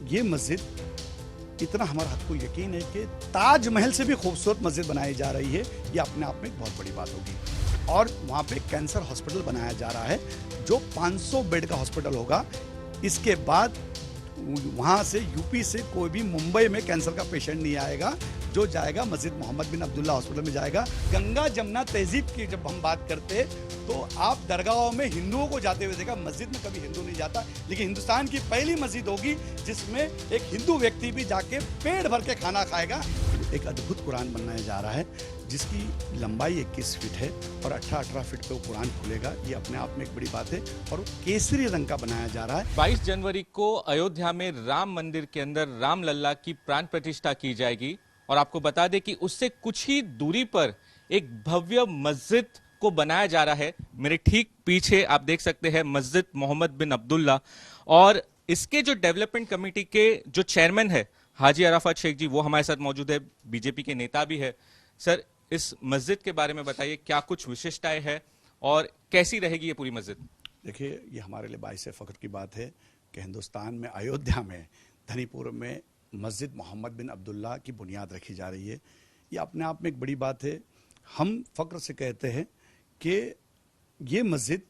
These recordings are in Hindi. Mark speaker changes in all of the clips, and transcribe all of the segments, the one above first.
Speaker 1: ये मस्जिद इतना हमारा हद को यकीन है कि ताजमहल से भी खूबसूरत मस्जिद बनाई जा रही है। ये अपने आप में एक बहुत बड़ी बात होगी। और वहाँ पे कैंसर हॉस्पिटल बनाया जा रहा है जो 500 बेड का हॉस्पिटल होगा। इसके बाद वहाँ से यूपी से कोई भी मुंबई में कैंसर का पेशेंट नहीं आएगा। जो जाएगा मस्जिद मोहम्मद बिन अब्दुल्ला हॉस्पिटल में जाएगा। गंगा जमुना तहजीब की जब हम बात करते तो आप दरगाहों में हिंदुओं को जाते हुए देखा, मस्जिद में कभी हिंदू नहीं जाता। लेकिन हिंदुस्तान की पहली मस्जिद होगी जिसमें एक हिंदू व्यक्ति भी जाके पेट भर के खाना खाएगा। एक अद्भुत कुरान बनाया जा रहा है जिसकी लंबाई 21 फीट है और 18 फीट पे वो कुरान खुलेगा। ये अपने आप में एक बड़ी बात है और वो केसरी रंग का बनाया जा रहा है।
Speaker 2: 22 जनवरी को अयोध्या में राम मंदिर के अंदर राम लल्ला की प्राण प्रतिष्ठा की जाएगी। और आपको बता दें कि उससे कुछ ही दूरी पर एक भव्य मस्जिद को बनाया जा रहा है। मेरे ठीक पीछे आप देख सकते हैं मस्जिद मोहम्मद बिन अब्दुल्ला। और इसके जो डेवलपमेंट कमेटी के जो चेयरमैन है हाजी अराफत शेख जी, वो हमारे साथ मौजूद है। बीजेपी के नेता भी है। सर, इस मस्जिद के बारे में बताइए, क्या कुछ विशेषताएं हैं और कैसी रहेगी ये पूरी मस्जिद?
Speaker 1: देखिए, ये हमारे लिए बाइस फख्र की बात है कि हिंदुस्तान में अयोध्या में धनीपुर में मस्जिद मोहम्मद बिन अब्दुल्ला की बुनियाद रखी जा रही है। ये अपने आप में एक बड़ी बात है। हम फ़ख्र से कहते हैं कि ये मस्जिद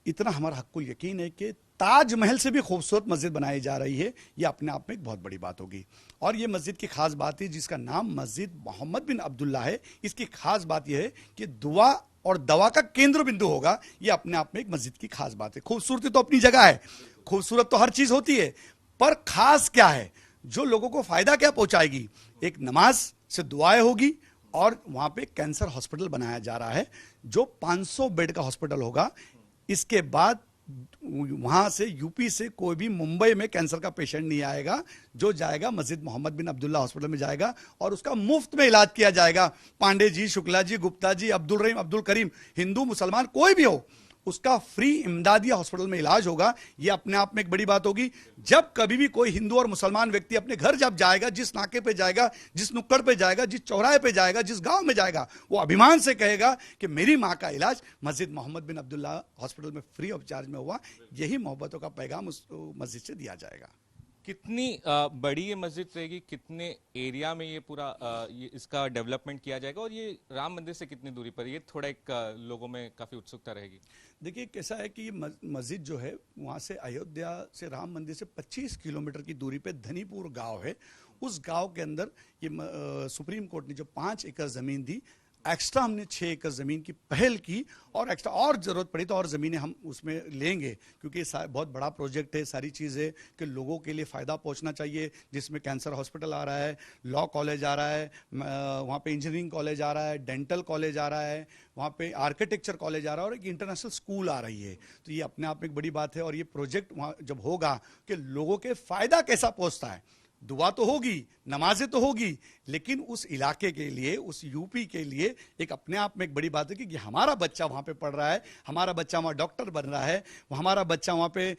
Speaker 1: इतना हमारा हक को यकीन है कि ताजमहल से भी खूबसूरत मस्जिद बनाई जा रही है। ये अपने आप में एक बहुत बड़ी बात होगी। और ये मस्जिद की खास बात है जिसका नाम मस्जिद मोहम्मद बिन अब्दुल्ला है। इसकी खास बात यह है कि दुआ और दवा का केंद्र बिंदु होगा। ये अपने आप में एक मस्जिद की खास बात है। खूबसूरती तो अपनी जगह है, खूबसूरत तो हर चीज होती है, पर खास क्या है, जो लोगों को फायदा क्या पहुंचाएगी? एक नमाज से दुआएं होगी और वहां पे कैंसर हॉस्पिटल बनाया जा रहा है जो 500 बेड का हॉस्पिटल होगा। इसके बाद वहां से यूपी से कोई भी मुंबई में कैंसर का पेशेंट नहीं आएगा। जो जाएगा मस्जिद मोहम्मद बिन अब्दुल्ला हॉस्पिटल में जाएगा और उसका मुफ्त में इलाज किया जाएगा। पांडे जी, शुक्ला जी, गुप्ता जी, अब्दुल रहीम, अब्दुल करीम, हिंदू मुसलमान कोई भी हो, उसका फ्री इमदादिया हॉस्पिटल में इलाज होगा। यह अपने आप में एक बड़ी बात होगी। जब कभी भी कोई हिंदू और मुसलमान व्यक्ति अपने घर जब जाएगा, जिस नाके पे जाएगा, जिस नुक्कड़ पे जाएगा, जिस चौराहे पे जाएगा, जिस गांव में जाएगा, वो अभिमान से कहेगा कि मेरी मां का इलाज मस्जिद मोहम्मद बिन अब्दुल्ला हॉस्पिटल में फ्री ऑफ चार्ज में हुआ। यही मोहब्बतों का पैगाम उस मस्जिद से दिया जाएगा।
Speaker 2: कितनी बड़ी ये मस्जिद रहेगी, कितने एरिया में ये पूरा इसका डेवलपमेंट किया जाएगा और ये राम मंदिर से कितनी दूरी पर? ये थोड़ा एक लोगों में काफी उत्सुकता रहेगी।
Speaker 1: देखिए, कैसा है कि ये मस्जिद जो है वहाँ से अयोध्या से राम मंदिर से 25 किलोमीटर की दूरी पे धनीपुर गांव है। उस गांव के अंदर ये सुप्रीम कोर्ट ने जो 5 एकड़ ज़मीन दी, एक्स्ट्रा हमने 6 एकड़ ज़मीन की पहल की और एक्स्ट्रा और ज़रूरत पड़ी तो और ज़मीनें हम उसमें लेंगे क्योंकि बहुत बड़ा प्रोजेक्ट है। सारी चीज़ें कि लोगों के लिए फ़ायदा पहुंचना चाहिए, जिसमें कैंसर हॉस्पिटल आ रहा है, लॉ कॉलेज आ रहा है, वहाँ पे इंजीनियरिंग कॉलेज आ रहा है, डेंटल कॉलेज आ रहा है, वहाँ पे आर्किटेक्चर कॉलेज आ रहा है और एक इंटरनेशनल स्कूल आ रही है। तो ये अपने आप में एक बड़ी बात है। और ये प्रोजेक्ट वहाँ जब होगा कि लोगों के फ़ायदा कैसा पहुँचता है, दुआ तो होगी, नमाजें तो होगी, लेकिन उस इलाके के लिए, उस यूपी के लिए एक अपने आप में एक बड़ी बात है कि हमारा बच्चा वहाँ पे पढ़ रहा है, हमारा बच्चा वहाँ डॉक्टर बन रहा है, हमारा बच्चा वहाँ पे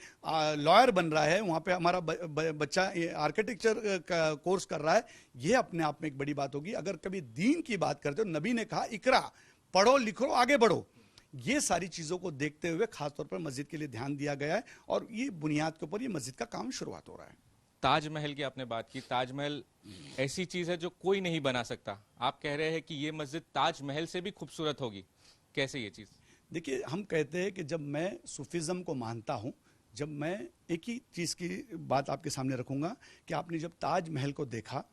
Speaker 1: लॉयर बन रहा है, वहाँ पे हमारा बच्चा आर्किटेक्चर का कोर्स कर रहा है। ये अपने आप में एक बड़ी बात होगी। अगर कभी दीन की बात करते हो, नबी ने कहा इकरा, पढ़ो लिखो आगे बढ़ो। ये सारी चीज़ों को देखते हुए खासतौर पर मस्जिद के लिए ध्यान दिया गया है और ये बुनियाद के ऊपर ये मस्जिद का काम शुरुआत हो रहा है।
Speaker 2: ताजमहल की आपने बात की। ताजमहल ऐसी चीज है जो कोई नहीं बना सकता। आप कह रहे हैं कि ये मस्जिद ताजमहल से भी खूबसूरत होगी। कैसे ये चीज?
Speaker 1: देखिए, हम कहते हैं कि जब मैं सूफिज्म को मानता हूँ, जब मैं एक ही चीज़ की बात आपके सामने रखूँगा कि आपने जब ताजमहल को देखा,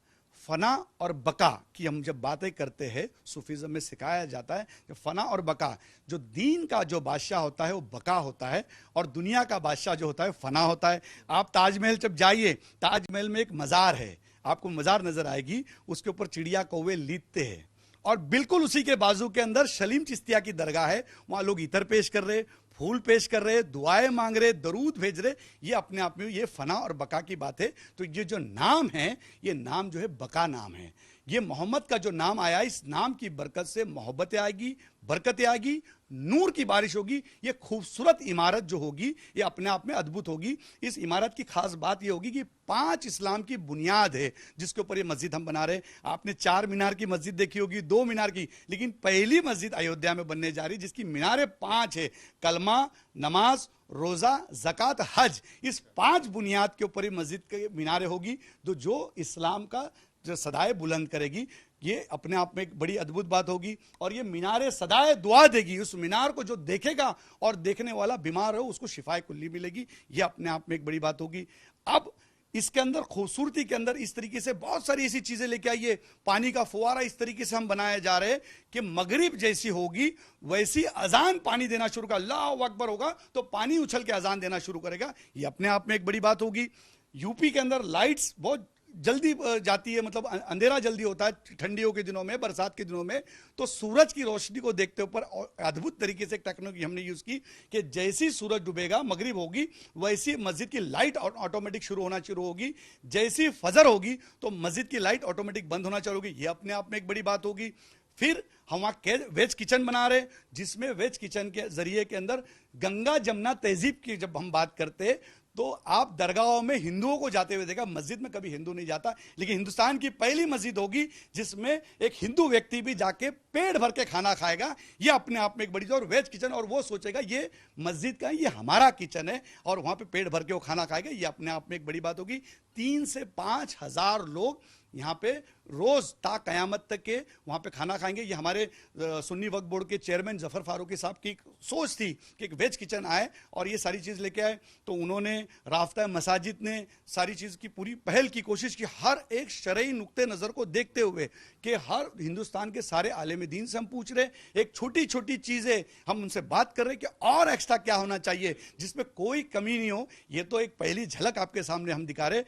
Speaker 1: फना और बका की हम जब बातें करते हैं, सूफिज्म में सिखाया जाता है कि फना और बका, जो दीन का जो बादशाह होता है वो बका होता है और दुनिया का बादशाह जो होता है फना होता है। आप ताजमहल जब जाइए, ताजमहल में एक मज़ार है, आपको मज़ार नज़र आएगी, उसके ऊपर चिड़िया कौवे लीदते हैं और बिल्कुल उसी के बाजू के अंदर सलीम चिश्तिया की दरगाह है। वहाँ लोग इतर पेश कर रहे, फूल पेश कर रहे, दुआएं मांग रहे, दरूद भेज रहे। ये अपने आप में ये फना और बका की बात है। तो ये जो नाम है, ये नाम जो है बका नाम है। ये मोहम्मद का जो नाम आया, इस नाम की बरकत से मोहब्बतें आएगी, बरकतें आएगी, नूर की बारिश होगी। ये खूबसूरत इमारत जो होगी ये अपने आप में अद्भुत होगी। इस इमारत की खास बात ये होगी कि 5 इस्लाम की बुनियाद है जिसके ऊपर ये मस्जिद हम बना रहे हैं। आपने 4 मीनार की मस्जिद देखी होगी, 2 मीनार की, लेकिन पहली मस्जिद अयोध्या में बनने जा रही जिसकी मीनारें 5 है। कलमा, नमाज, रोजा, ज़कात, हज, इस 5 बुनियाद के ऊपर ये मस्जिद के मीनारें होगी जो इस्लाम का जो सदाए बुलंद करेगी। ये अपने आप में एक बड़ी अद्भुत बात होगी और ये मीनारें सदाए दुआ देगी। उस मीनार को जो देखेगा और देखने वाला बीमार हो उसको शिफाए कुल्ली मिलेगी। ये अपने आप में एक बड़ी बात होगी। अब इसके अंदर खूबसूरती के अंदर इस तरीके से बहुत सारी ऐसी चीजें लेके आइए। पानी का फुवारा इस तरीके से हम बनाए जा रहे हैं कि मगरिब जैसी होगी वैसी अजान पानी देना शुरू कर, अल्लाह अकबर होगा तो पानी उछल के अजान देना शुरू करेगा। ये अपने आप में एक बड़ी बात होगी। यूपी के अंदर लाइट्स बहुत जल्दी जाती है, मतलब अंधेरा जल्दी होता है ठंडियों के दिनों में, बरसात के दिनों में, तो सूरज की रोशनी को देखते ऊपर अद्भुत तरीके से एक टेक्नोलॉजी हमने यूज की कि जैसी सूरज डूबेगा मगरिब होगी वैसी मस्जिद की लाइट ऑटोमेटिक शुरू होना शुरू होगी। जैसी फजर होगी तो मस्जिद की लाइट ऑटोमेटिक बंद होना शुरू होगी। ये अपने आप में एक बड़ी बात होगी। फिर हम वहाँ वेज किचन बना रहे जिसमें वेज किचन के जरिए के अंदर गंगा जमुना तहजीब की जब हम बात करते तो आप दरगाहों में हिंदुओं को जाते हुए देखा, मस्जिद में कभी हिंदू नहीं जाता, लेकिन हिंदुस्तान की पहली मस्जिद होगी जिसमें एक हिंदू व्यक्ति भी जाके पेट भर के खाना खाएगा। ये अपने आप में एक बड़ी और वेज किचन, और वो सोचेगा ये मस्जिद का ये हमारा किचन है और वहां पे पेट भर के वो खाना खाएगा। ये अपने आप में एक बड़ी बात होगी। 3 से 5 हजार लोग यहाँ पे रोज ता कयामत तक के वहाँ पे खाना खाएंगे। ये हमारे सुन्नी वक्फ बोर्ड के चेयरमैन जफर फारूकी साहब की सोच थी कि एक वेज किचन आए और ये सारी चीज़ लेके आए, तो उन्होंने राफ्ता मसाजिद ने सारी चीज़ की पूरी पहल की कोशिश की, हर एक शरई नुक्ते नज़र को देखते हुए कि हर हिंदुस्तान के सारे आलिम दीन से हम पूछ रहे, एक छोटी छोटी चीज़ें हम उनसे बात कर रहे कि और एक्स्ट्रा क्या होना चाहिए जिसमें कोई कमी नहीं हो। ये तो एक पहली झलक आपके सामने हम दिखा रहे,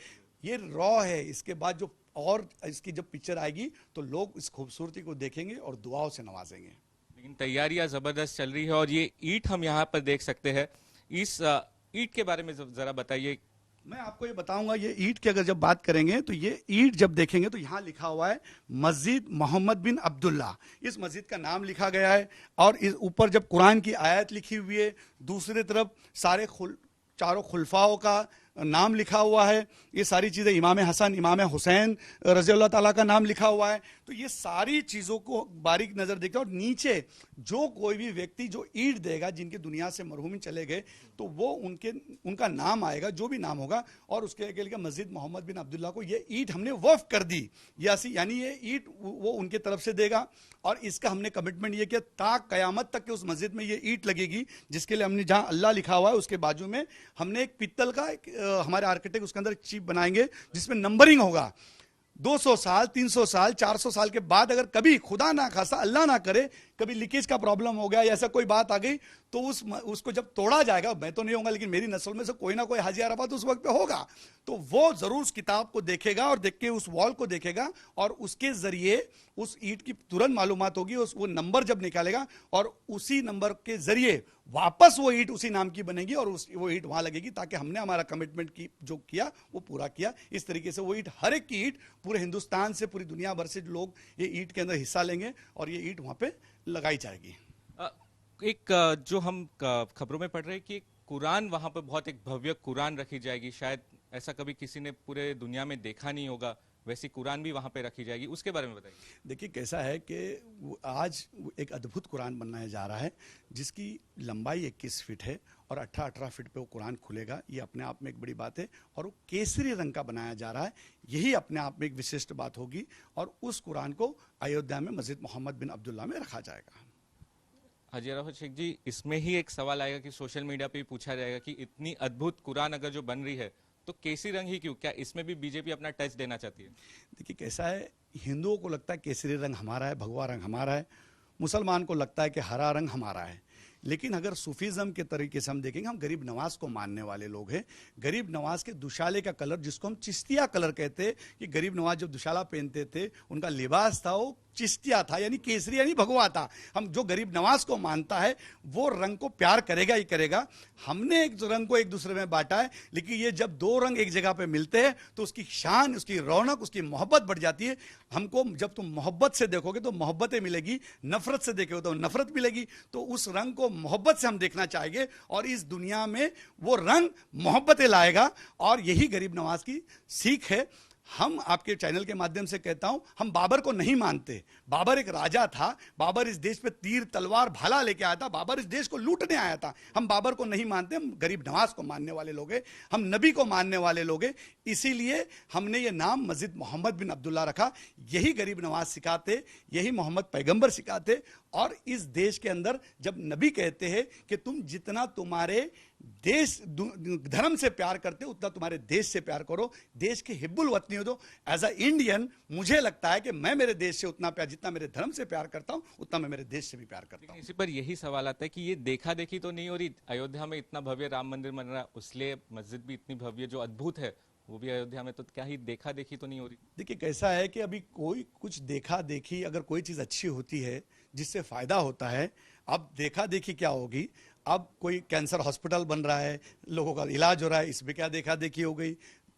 Speaker 1: ये रॉ है। इसके बाद जो और इसकी जब पिक्चर आएगी तो लोग इस खूबसूरती को देखेंगे और दुआओं से नवाजेंगे।
Speaker 2: लेकिन तैयारियां जबरदस्त चल रही है और ये ईंट हम यहाँ पर देख सकते हैं। इस ईंट के बारे में जरा बताइए।
Speaker 1: मैं आपको ये बताऊंगा, ये ईंट की अगर जब बात करेंगे तो ये ईंट जब देखेंगे तो यहाँ लिखा हुआ है मस्जिद मोहम्मद बिन अब्दुल्ला, इस मस्जिद का नाम लिखा गया है और इस ऊपर जब कुरान की आयत लिखी हुई है, दूसरी तरफ सारे चारों खुलफाओं का नाम लिखा हुआ है। ये सारी चीज़ें इमाम हसन, इमाम हुसैन रज़ी अल्लाह ताला का नाम लिखा हुआ है। तो ये सारी चीज़ों को बारीक नज़र देखते हैं और नीचे जो कोई भी व्यक्ति जो ईंट देगा जिनकी दुनिया से मरहूमी चले गए तो वो उनका नाम आएगा, जो भी नाम होगा, और उसके आगे लिखा मस्जिद मोहम्मद बिन अब्दुल्ला को ये ईंट हमने वक्फ कर दी, यानी ये ईंट वो उनके तरफ से देगा। और इसका हमने कमिटमेंट ये किया ता कयामत तक के उस मस्जिद में ये ईंट लगेगी, जिसके लिए हमने जहाँ अल्लाह लिखा हुआ है उसके बाजू में हमने एक पित्तल का हमारे आर्किटेक्ट उसके अंदर चिप बनाएंगे जिसमें नंबरिंग होगा। 200 साल, 300 साल, 400 साल के बाद अगर कभी खुदा ना खासा अल्लाह ना करे कभी लीकेज का प्रॉब्लम हो गया या ऐसा कोई बात आ गई तो उसको जब तोड़ा जाएगा, मैं तो नहीं होगा लेकिन मेरी नस्ल में से कोई ना कोई हाजी अरफात उस वक्त पे होगा, तो वो जरूर उस किताब को देखेगा और देख के उस वॉल को देखेगा और उसके जरिए उस ईंट की तुरंत मालूमात होगी। वो नंबर जब निकालेगा और उसी नंबर के जरिए वापस वो ईंट उसी नाम की बनेगी और वो ईंट वहां लगेगी, ताकि हमने हमारा कमिटमेंट की जो किया वो पूरा किया। इस तरीके से वो ईंट, हर एक की ईंट पूरे हिंदुस्तान से, पूरी दुनिया भर से लोग ये ईंट के अंदर हिस्सा लेंगे और ये ईंट वहां पे लगाई जाएगी।
Speaker 2: एक जो हम खबरों में पढ़ रहे हैं कि कुरान वहां पर बहुत एक भव्य कुरान रखी जाएगी, शायद ऐसा कभी किसी ने पूरे दुनिया में देखा नहीं होगा, वैसी कुरान भी वहां पे रखी जाएगी, उसके बारे में बताइए।
Speaker 1: देखिए कैसा है कि आज एक अद्भुत कुरान बनाया जा रहा है जिसकी लंबाई 21 फीट है और 18 फीट पे वो कुरान खुलेगा। ये अपने आप में एक बड़ी बात है और वो केसरी रंग का बनाया जा रहा है, यही अपने आप में एक विशिष्ट बात होगी और उस कुरान को अयोध्या में मस्जिद मोहम्मद बिन अब्दुल्ला में रखा जाएगा।
Speaker 2: हाजी अरफत शेख जी, इसमें ही एक सवाल आएगा कि सोशल मीडिया पे पूछा जाएगा कि इतनी अद्भुत कुरान अगर जो बन रही है तो केसरी रंग ही क्यों, क्या इसमें भी बीजेपी अपना टच देना चाहती है?
Speaker 1: देखिए कैसा है, हिंदुओं को लगता है केसरी रंग हमारा है, भगवा रंग हमारा है, मुसलमान को लगता है कि हरा रंग हमारा है। लेकिन अगर सूफीज़म के तरीके से हम देखेंगे, हम गरीब नवाज को मानने वाले लोग हैं। गरीब नवाज के दुशाले का कलर, जिसको हम चिश्तिया कलर कहते हैं, कि गरीब नवाज जब दुशाला पहनते थे उनका लिबास था वो चिश्तिया था, यानी केसरी यानी भगवा था। हम जो गरीब नवाज को मानता है वो रंग को प्यार करेगा ही करेगा। हमने एक रंग को एक दूसरे में बांटा है, लेकिन ये जब दो रंग एक जगह पे मिलते हैं तो उसकी शान, उसकी रौनक, उसकी मोहब्बत बढ़ जाती है। हमको जब तुम मोहब्बत से देखोगे तो मोहब्बतें मिलेगी, नफरत से देखोगे तो नफरत मिलेगी। तो उस रंग को मोहब्बत से हम देखना चाहेंगे और इस दुनिया में वो रंग मोहब्बतें लाएगा, और यही गरीब नवाज की सीख है। हम आपके चैनल के माध्यम से कहता हूं, हम बाबर को नहीं मानते। बाबर एक राजा था, बाबर इस देश पे तीर तलवार भाला लेके आया था, बाबर इस देश को लूटने आया था। हम बाबर को नहीं मानते, हम गरीब नवाज को मानने वाले लोग हैं, हम नबी को मानने वाले लोग हैं। इसीलिए हमने ये नाम मस्जिद मोहम्मद बिन अब्दुल्ला रखा। यही गरीब नवाज सिखाते, यही मोहम्मद पैगंबर सिखाते। और इस देश के अंदर जब नबी कहते हैं कि तुम जितना तुम्हारे देश धर्म से प्यार करते हो उतना तुम्हारे देश से प्यार करो, देश के हिब्बुल वतनी हो। तो एज अ इंडियन मुझे लगता है कि मैं मेरे देश से उतना प्यार, जितना मेरे धर्म से प्यार करता हूं उतना मैं मेरे देश से भी प्यार करता हूं।
Speaker 2: इसी पर यही सवाल आता है कि ये देखा देखी तो नहीं हो रही? अयोध्या में इतना भव्य राम मंदिर बन रहा है, उसलिए मस्जिद भी इतनी भव्य जो अद्भुत है वो भी अयोध्या में, तो क्या ही देखा देखी तो नहीं हो रही?
Speaker 1: देखिए कैसा है कि अभी कोई कुछ देखा देखी, अगर कोई चीज़ अच्छी होती है जिससे फायदा होता है, अब देखा देखी क्या होगी? अब कोई कैंसर हॉस्पिटल बन रहा है, लोगों का इलाज हो रहा है, इसमें क्या देखा देखी हो गई?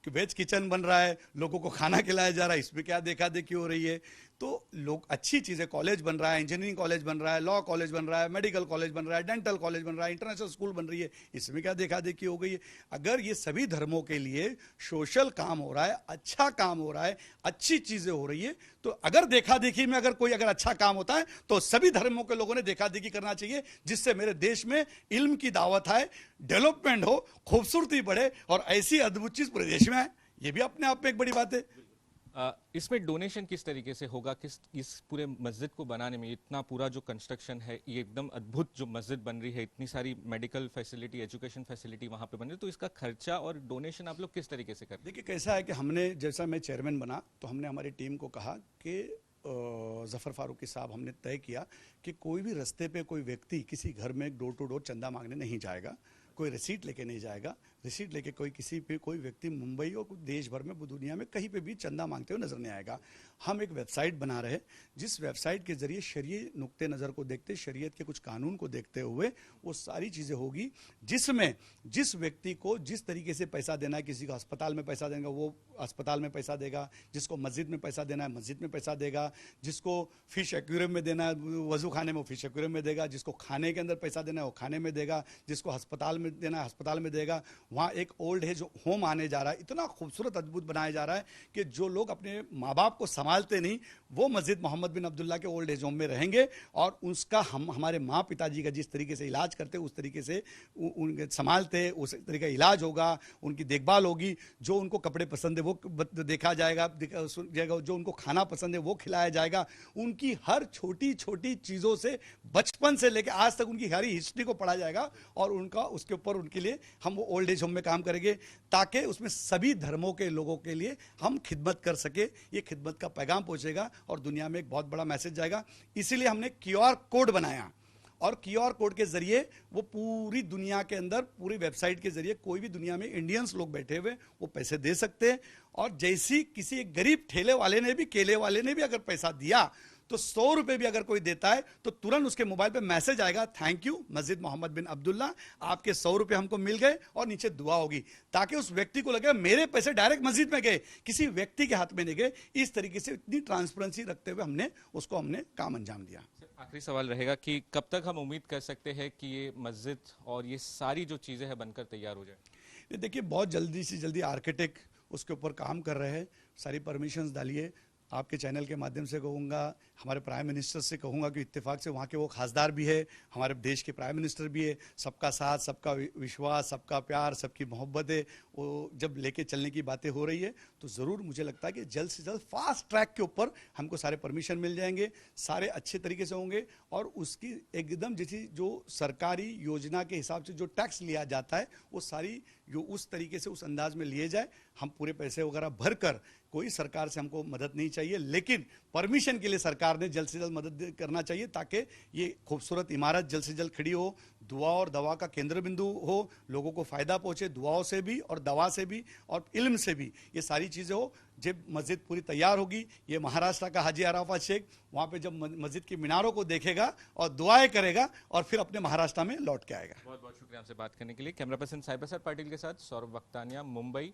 Speaker 1: कि वेज किचन बन रहा है, लोगों को खाना खिलाया जा रहा है, इसमें क्या देखा देखी हो रही है? तो लोग, अच्छी चीज़ें, कॉलेज बन रहा है, इंजीनियरिंग कॉलेज बन रहा है, लॉ कॉलेज बन रहा है, मेडिकल कॉलेज बन रहा है, डेंटल कॉलेज बन रहा है, इंटरनेशनल स्कूल बन रही है, इसमें क्या देखा देखी हो गई है? अगर ये सभी धर्मों के लिए सोशल काम हो रहा है, अच्छा काम हो रहा है, अच्छी चीज़ें हो रही है, तो अगर देखा देखी में अगर कोई अच्छा काम होता है तो सभी धर्मों के लोगों ने देखा देखी करना चाहिए, जिससे मेरे देश में इल्म की दावत आए, डेवलपमेंट हो, खूबसूरती बढ़े और ऐसी अद्भुत चीज़ पूरे देश में आए। ये भी अपने आप में एक बड़ी बात है।
Speaker 2: इसमें डोनेशन किस तरीके से होगा? किस इस पूरे मस्जिद को बनाने में, इतना पूरा जो कंस्ट्रक्शन है, ये एकदम अद्भुत जो मस्जिद बन रही है, इतनी सारी मेडिकल फैसिलिटी, एजुकेशन फैसिलिटी वहाँ पे बन रही है, तो इसका खर्चा और डोनेशन आप लोग किस तरीके से करते हैं?
Speaker 1: देखिए कैसा है कि हमने, जैसा मैं चेयरमैन बना तो हमने हमारी टीम को कहा कि ज़फ़र फारूकी साहब, हमने तय किया कि कोई भी रास्ते पे कोई व्यक्ति किसी घर में डोर टू डोर चंदा मांगने नहीं जाएगा, कोई रिसीट लेके नहीं जाएगा। रिसीट लेके कोई व्यक्ति मुंबई और देश भर में, दुनिया में कहीं पे भी चंदा मांगते हुए नजर नहीं आएगा। हम एक वेबसाइट बना रहे हैं, जिस वेबसाइट के जरिए शरीय नुक्ते नज़र को देखते, शरीयत के कुछ कानून को देखते हुए वो सारी चीज़ें होगी, जिसमें जिस व्यक्ति को जिस तरीके से पैसा देना है, किसी को अस्पताल में पैसा देगा वो अस्पताल में पैसा देगा, जिसको मस्जिद में पैसा देना है मस्जिद में पैसा देगा, जिसको फिश एक्वेरियम में देना है वजू खाने में वो फिश एक्वेरियम में देगा, जिसको खाने के अंदर पैसा देना है वो खाने में देगा, जिसको अस्पताल में देना है अस्पताल में देगा। वहाँ एक ओल्ड एज होम आने जा रहा है, इतना खूबसूरत अद्भुत बनाया जा रहा है कि जो लोग अपने माँ बाप को संभालते नहीं, वो मस्जिद मोहम्मद बिन अब्दुल्ला के ओल्ड एज होम में रहेंगे और उसका हमारे माँ पिताजी का जिस तरीके से इलाज करते उस तरीके से उनके संभालते, उस तरीके का इलाज होगा, उनकी देखभाल होगी। जो उनको कपड़े पसंद है वो देखा जाएगा, जो उनको खाना पसंद है वो खिलाया जाएगा। उनकी हर छोटी छोटी चीज़ों से, बचपन से लेकर आज तक उनकी सारी हिस्ट्री को पढ़ा जाएगा और उनका उसके ऊपर उनके लिए हम वो ओल्ड एज होम में काम करेंगे, ताकि उसमें सभी धर्मों के लोगों के लिए हम खिदमत कर सके। ये खिदमत का पैगाम पहुंचेगा और दुनिया में एक बहुत बड़ा मैसेज जाएगा। इसीलिए हमने QR कोड बनाया और QR कोड के जरिए वो पूरी दुनिया के अंदर, पूरी वेबसाइट के जरिए कोई भी दुनिया में इंडियंस लोग बैठे हुए वो पैसे दे सकते हैं। और जैसी किसी एक गरीब ठेले वाले ने भी, केले वाले ने भी अगर पैसा दिया तो 100 रुपए भी अगर कोई देता है तो तुरंत उसके मोबाइल पे मैसेज आएगा, थैंक यू मस्जिद मोहम्मद बिन अब्दुल्ला, आपके 100 रुपए हमको मिल गए, और नीचे दुआ होगी, ताकि उस व्यक्ति को लगे मेरे पैसे डायरेक्ट मस्जिद में गए, किसी व्यक्ति के हाथ में नहीं गए। इस तरीके से इतनी ट्रांसपेरेंसी रखते हुए हमने काम अंजाम दिया।
Speaker 2: आखिरी सवाल रहेगा कि कब तक हम उम्मीद कर सकते हैं कि ये मस्जिद और ये सारी जो चीज़ें हैं बनकर तैयार हो जाए?
Speaker 1: देखिए बहुत जल्दी से जल्दी आर्किटेक्ट उसके ऊपर काम कर रहे हैं, सारी परमिशंस डालिए। आपके चैनल के माध्यम से कहूँगा, हमारे प्राइम मिनिस्टर से कहूँगा कि इत्तेफाक से वहाँ के वो खासदार भी है, हमारे देश के प्राइम मिनिस्टर भी है। सबका साथ, सबका विश्वास, सबका प्यार, सबकी मोहब्बत है, वो जब लेके चलने की बातें हो रही है तो ज़रूर मुझे लगता है कि जल्द से जल्द फास्ट ट्रैक के ऊपर हमको सारे परमिशन मिल जाएंगे, सारे अच्छे तरीके से होंगे। और उसकी एकदम जैसी जो सरकारी योजना के हिसाब से जो टैक्स लिया जाता है वो सारी जो उस तरीके से उस अंदाज में लिए जाए। हम पूरे पैसे वगैरह भर कर, कोई सरकार से हमको मदद नहीं चाहिए, लेकिन परमिशन के लिए सरकार ने जल्द से जल्द मदद करना चाहिए ताकि ये खूबसूरत इमारत जल्द से जल्द खड़ी हो, दुआ और दवा का केंद्र बिंदु हो, लोगों को फायदा पहुंचे दुआओं से भी और दवा से भी और इल्म से भी, ये सारी चीज़ें हो। जब मस्जिद पूरी तैयार होगी, ये महाराष्ट्र का हाजी अराफात शेख वहाँ पे जब मस्जिद की मीनारों को देखेगा और दुआएं करेगा और फिर अपने महाराष्ट्र में लौट के आएगा।
Speaker 2: बहुत बहुत शुक्रिया आपसे बात करने के लिए। Camera person cyber sir Patil के साथ सौरभ वक्तानिया, मुंबई।